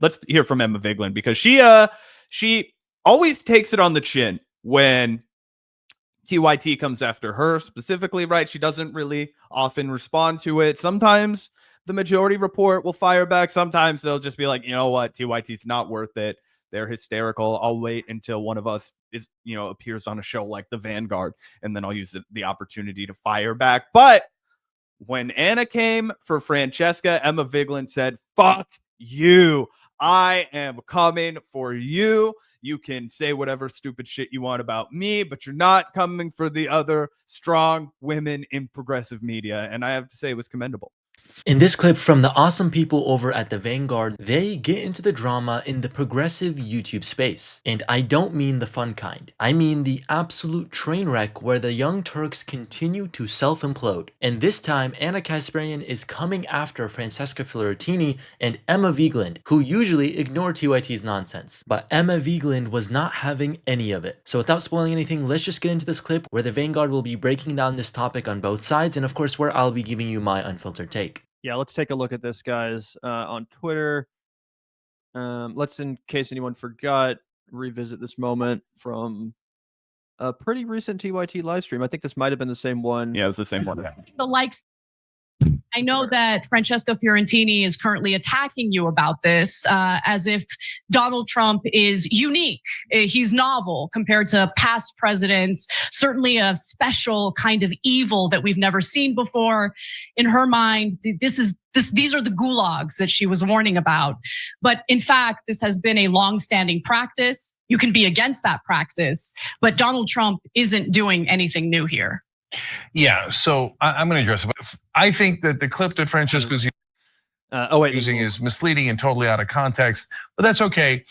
let's hear from Emma Vigeland, because she always takes it on the chin when TYT comes after her specifically, right? She doesn't really often respond to it. Sometimes the majority report will fire back. Sometimes they'll just be like, you know what, TYT's not worth it. They're hysterical. I'll wait until one of us appears on a show like The Vanguard, and then I'll use the opportunity to fire back. But when Anna came for Francesca, Emma Vigeland said, fuck you. I am coming for you. You can say whatever stupid shit you want about me, but you're not coming for the other strong women in progressive media. And I have to say, it was commendable. In this clip from the awesome people over at The Vanguard, they get into the drama in the progressive YouTube space. And I don't mean the fun kind. I mean the absolute train wreck where the Young Turks continue to self-implode. And this time, Anna Kasparian is coming after Francesca Fiorentini and Emma Vigeland, who usually ignore TYT's nonsense. But Emma Vigeland was not having any of it. So without spoiling anything, let's just get into this clip where The Vanguard will be breaking down this topic on both sides, and of course where I'll be giving you my unfiltered take. Yeah, let's take a look at this, guys, on Twitter. Let's, in case anyone forgot, revisit this moment from a pretty recent TYT live stream. I think this might have been the same one. Yeah, it was the same one. The likes. I know that Francesca Fiorentini is currently attacking you about this as if Donald Trump is unique. He's novel compared to past presidents, certainly a special kind of evil that we've never seen before. In her mind, these are the gulags that she was warning about. But in fact, this has been a long-standing practice. You can be against that practice, but Donald Trump isn't doing anything new here. Yeah, so I'm going to address it. I think that the clip that Francesca's using is misleading and totally out of context, but that's okay.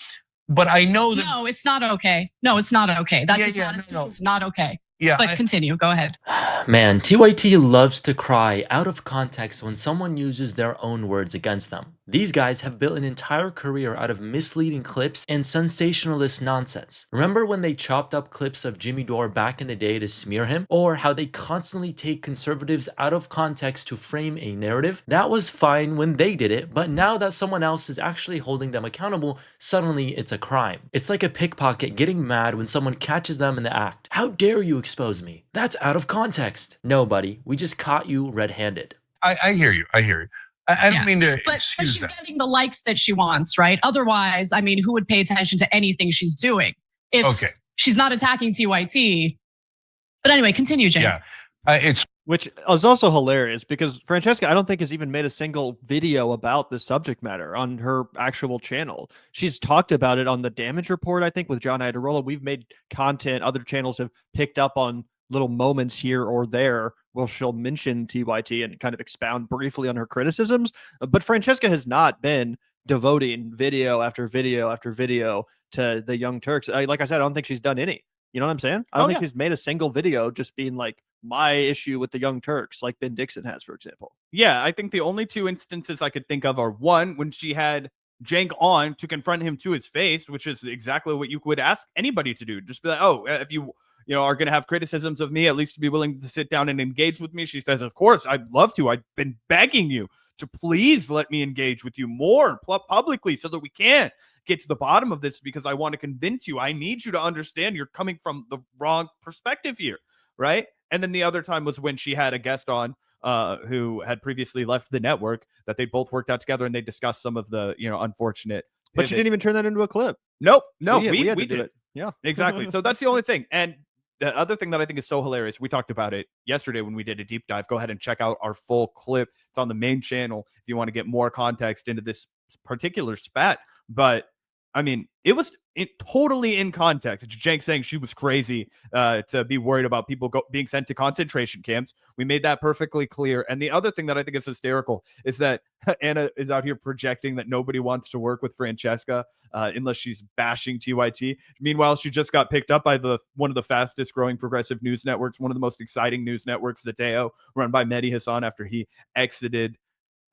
But I know that— No, it's not okay. No, it's not okay. That dishonesty is not okay. Yeah, but continue. Go ahead. Man, TYT loves to cry out of context when someone uses their own words against them. These guys have built an entire career out of misleading clips and sensationalist nonsense. Remember when they chopped up clips of Jimmy Dore back in the day to smear him? Or how they constantly take conservatives out of context to frame a narrative? That was fine when they did it, but now that someone else is actually holding them accountable, suddenly it's a crime. It's like a pickpocket getting mad when someone catches them in the act. How dare you expose me? That's out of context. No, buddy, we just caught you red-handed. I hear you. I hear you. I don't mean to but excuse she's that. getting the likes that she wants, right? Otherwise, I mean, who would pay attention to anything she's doing if she's not attacking TYT? But anyway, continue, Jay. Yeah, which is also hilarious because Francesca, I don't think, has even made a single video about this subject matter on her actual channel. She's talked about it on the Damage Report, I think, with John Iadarola. We've made content. Other channels have picked up on little moments here or there where she'll mention TYT and kind of expound briefly on her criticisms. But Francesca has not been devoting video after video after video to the Young Turks. Like I said, I don't think she's done any. You know what I'm saying? I don't think she's made a single video just being like, my issue with the Young Turks, like Ben Dixon has, for example. Yeah, I think the only two instances I could think of are, one, when she had Cenk on to confront him to his face, which is exactly what you would ask anybody to do. Just be like, oh, if you are going to have criticisms of me, at least to be willing to sit down and engage with me. She says, of course, I'd love to. I've been begging you to please let me engage with you more publicly so that we can get to the bottom of this, because I want to convince you. I need you to understand you're coming from the wrong perspective here, right? And then the other time was when she had a guest on who had previously left the network, that they both worked out together and they discussed some of the, unfortunate pivots. But she didn't even turn that into a clip. Nope. No, we had to did it. Yeah, exactly. So that's the only thing. And the other thing that I think is so hilarious, we talked about it yesterday when we did a deep dive. Go ahead and check out our full clip. It's on the main channel if you want to get more context into this particular spat. But I mean, it was totally in context. Cenk saying she was crazy to be worried about people being sent to concentration camps. We made that perfectly clear. And the other thing that I think is hysterical is that Anna is out here projecting that nobody wants to work with Francesca unless she's bashing TYT. Meanwhile, she just got picked up by one of the fastest growing progressive news networks, one of the most exciting news networks, Zateo, run by Mehdi Hassan, after he exited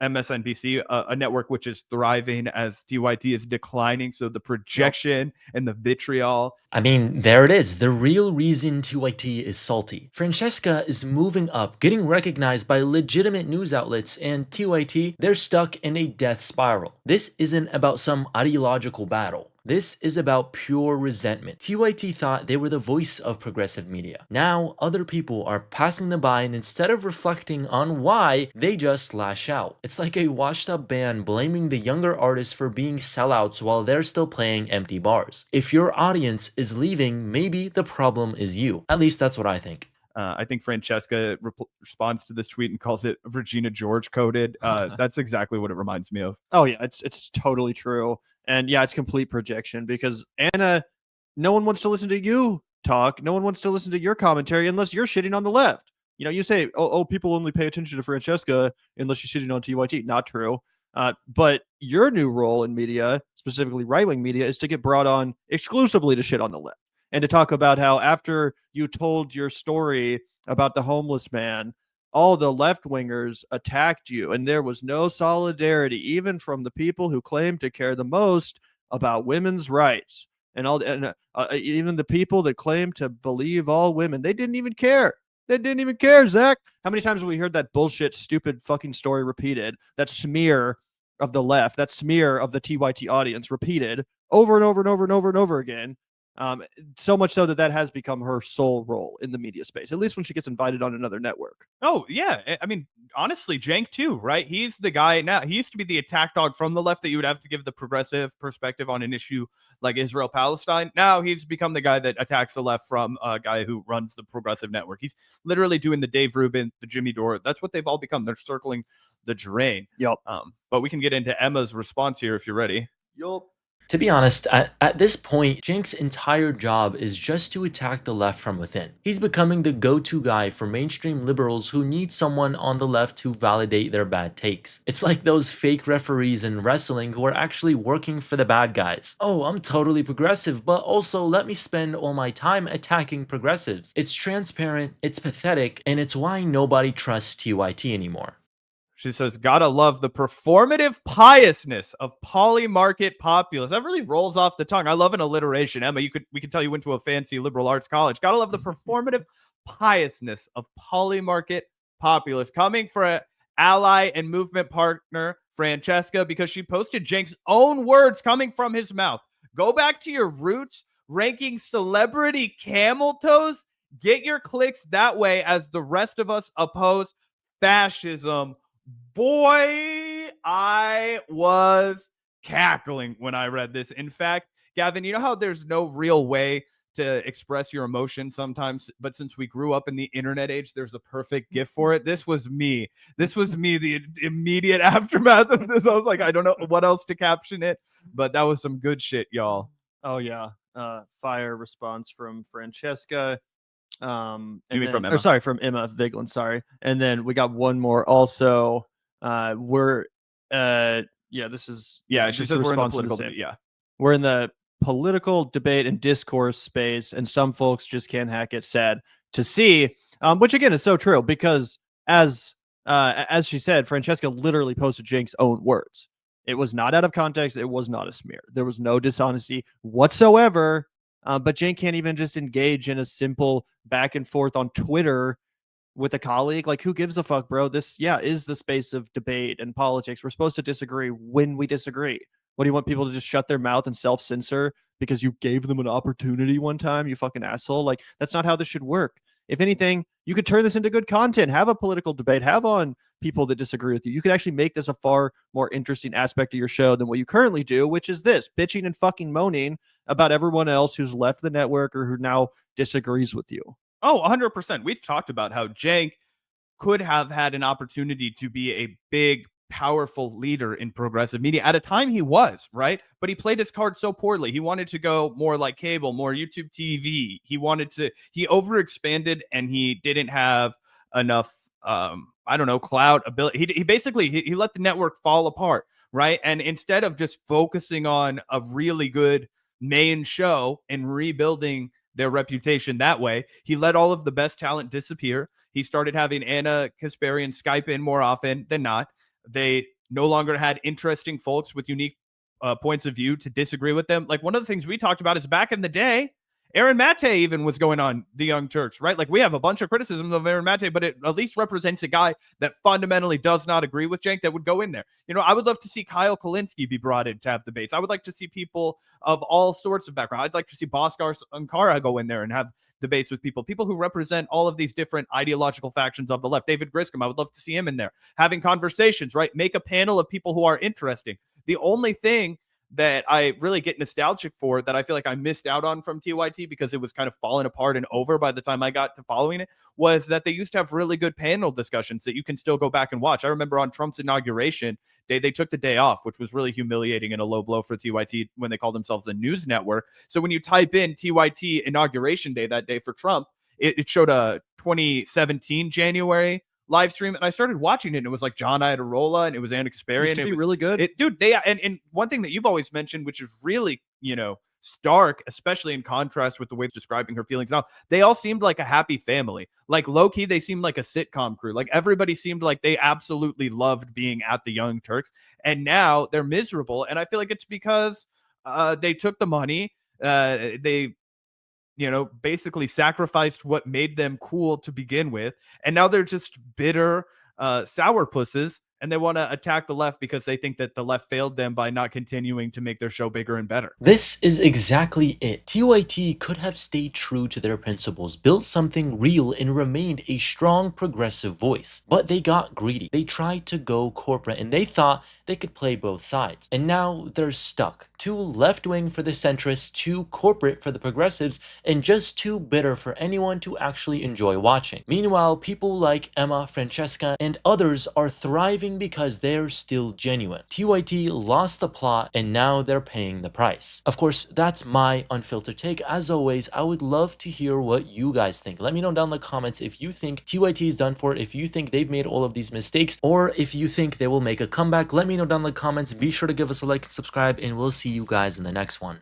MSNBC, a network which is thriving as TYT is declining. So the projection and the vitriol. I mean, there it is, the real reason TYT is salty. Francesca is moving up, getting recognized by legitimate news outlets, and TYT, they're stuck in a death spiral. This isn't about some ideological battle. This is about pure resentment. TYT thought they were the voice of progressive media. Now, other people are passing them by, and instead of reflecting on why, they just lash out. It's like a washed up band blaming the younger artists for being sellouts while they're still playing empty bars. If your audience is leaving, maybe the problem is you. At least that's what I think. I think Francesca responds to this tweet and calls it Regina George coded. That's exactly what it reminds me of. Oh yeah, it's totally true. And yeah, it's complete projection because Anna, no one wants to listen to you talk. No one wants to listen to your commentary unless you're shitting on the left. You know, you say, oh, people only pay attention to Francesca unless she's shitting on TYT. Not true. But your new role in media, specifically right-wing media, is to get brought on exclusively to shit on the left and to talk about how after you told your story about the homeless man, all the left-wingers attacked you, and there was no solidarity, even from the people who claim to care the most about women's rights. And even the people that claim to believe all women, they didn't even care. They didn't even care, Zach. How many times have we heard that bullshit, stupid fucking story repeated? That smear of the left, that smear of the TYT audience repeated over and over and over and over and over again. So much so that has become her sole role in the media space, at least when she gets invited on another network. Oh, yeah. I mean, honestly, Cenk too, right? He's the guy now. He used to be the attack dog from the left that you would have to give the progressive perspective on an issue like Israel-Palestine. Now he's become the guy that attacks the left from a guy who runs the progressive network. He's literally doing the Dave Rubin, the Jimmy Dore. That's what they've all become. They're circling the drain. Yep. But we can get into Emma's response here if you're ready. Yup. To be honest, at this point, Cenk's entire job is just to attack the left from within. He's becoming the go-to guy for mainstream liberals who need someone on the left to validate their bad takes. It's like those fake referees in wrestling who are actually working for the bad guys. Oh, I'm totally progressive, but also let me spend all my time attacking progressives. It's transparent, it's pathetic, and it's why nobody trusts TYT anymore. She says, gotta love the performative piousness of polymarket populace. That really rolls off the tongue. I love an alliteration. Emma, we could tell you went to a fancy liberal arts college. Gotta love the performative piousness of polymarket populace. Coming for an ally and movement partner, Francesca, because she posted Cenk's own words coming from his mouth. Go back to your roots, ranking celebrity camel toes. Get your clicks that way as the rest of us oppose fascism. Boy, I was cackling when I read this. In fact, Gavin, you know how there's no real way to express your emotion sometimes, but since we grew up in the internet age, there's a perfect gift for it. This was me. The immediate aftermath of this. I was like, I don't know what else to caption it, but that was some good shit, y'all. Oh, yeah. Fire response from Francesca. From Emma? From Emma Vigeland, sorry. And then we got one more also. This is she says we're in the political we're in the political debate and discourse space, and some folks just can't hack it. Sad to see, which again is so true because as she said, Francesca literally posted Cenk's own words. It was not out of context. It was not a smear. There was no dishonesty whatsoever. But Cenk can't even just engage in a simple back and forth on Twitter with a colleague. Like, who gives a fuck, bro? This, is the space of debate and politics. We're supposed to disagree when we disagree. What do you want people to just shut their mouth and self-censor because you gave them an opportunity one time, you fucking asshole? Like, that's not how this should work. If anything, you could turn this into good content, have a political debate, have on people that disagree with you. You could actually make this a far more interesting aspect of your show than what you currently do, which is this, bitching and fucking moaning about everyone else who's left the network or who now disagrees with you. Oh, 100%. We've talked about how Cenk could have had an opportunity to be a big, powerful leader in progressive media. At a time he was, right? But he played his card so poorly. He wanted to go more like cable, more YouTube TV. He overexpanded and he didn't have enough, clout ability. He basically let the network fall apart, right? And instead of just focusing on a really good main show and rebuilding their reputation that way, he let all of the best talent disappear. He started having Anna Kasparian Skype in more often than not. They no longer had interesting folks with unique points of view to disagree with them. Like, one of the things we talked about is back in the day, Aaron Mate even was going on the Young Turks, right? Like, we have a bunch of criticisms of Aaron Mate, but it at least represents a guy that fundamentally does not agree with Cenk that would go in there. You know, I would love to see Kyle Kalinske be brought in to have debates. I would like to see people of all sorts of background. I'd like to see Bhaskar Ankara go in there and have debates with people who represent all of these different ideological factions of the left. David Griscom, I would love to see him in there having conversations, right? Make a panel of people who are interesting. The only thing that I really get nostalgic for that I feel like I missed out on from TYT because it was kind of falling apart and over by the time I got to following it was that they used to have really good panel discussions that you can still go back and watch. I remember on Trump's inauguration day, they took the day off, which was really humiliating and a low blow for TYT when they called themselves a news network. So when you type in TYT inauguration day that day for Trump, it showed a 2017 January live stream, and I started watching it, and it was like John Iadarola, and it was Anna Kasparian. It was really good. Dude, and one thing that you've always mentioned, which is really, you know, stark, especially in contrast with the way it's describing her feelings now, they all seemed like a happy family. Like, low-key, they seemed like a sitcom crew. Like, everybody seemed like they absolutely loved being at the Young Turks, and now they're miserable, and I feel like it's because they took the money, they basically sacrificed what made them cool to begin with. And now they're just bitter sourpusses, and they want to attack the left because they think that the left failed them by not continuing to make their show bigger and better. This is exactly it. TYT could have stayed true to their principles, built something real, and remained a strong progressive voice. But they got greedy. They tried to go corporate, and they thought they could play both sides. And now they're stuck. Too left-wing for the centrists, too corporate for the progressives, and just too bitter for anyone to actually enjoy watching. Meanwhile, people like Emma, Francesca, and others are thriving because they're still genuine. TYT lost the plot, and now they're paying the price. Of course, that's my unfiltered take. As always, I would love to hear what you guys think. Let me know down in the comments if you think TYT is done for, if you think they've made all of these mistakes, or if you think they will make a comeback. Let me know down in the comments. Be sure to give us a like and subscribe, and we'll see you guys in the next one.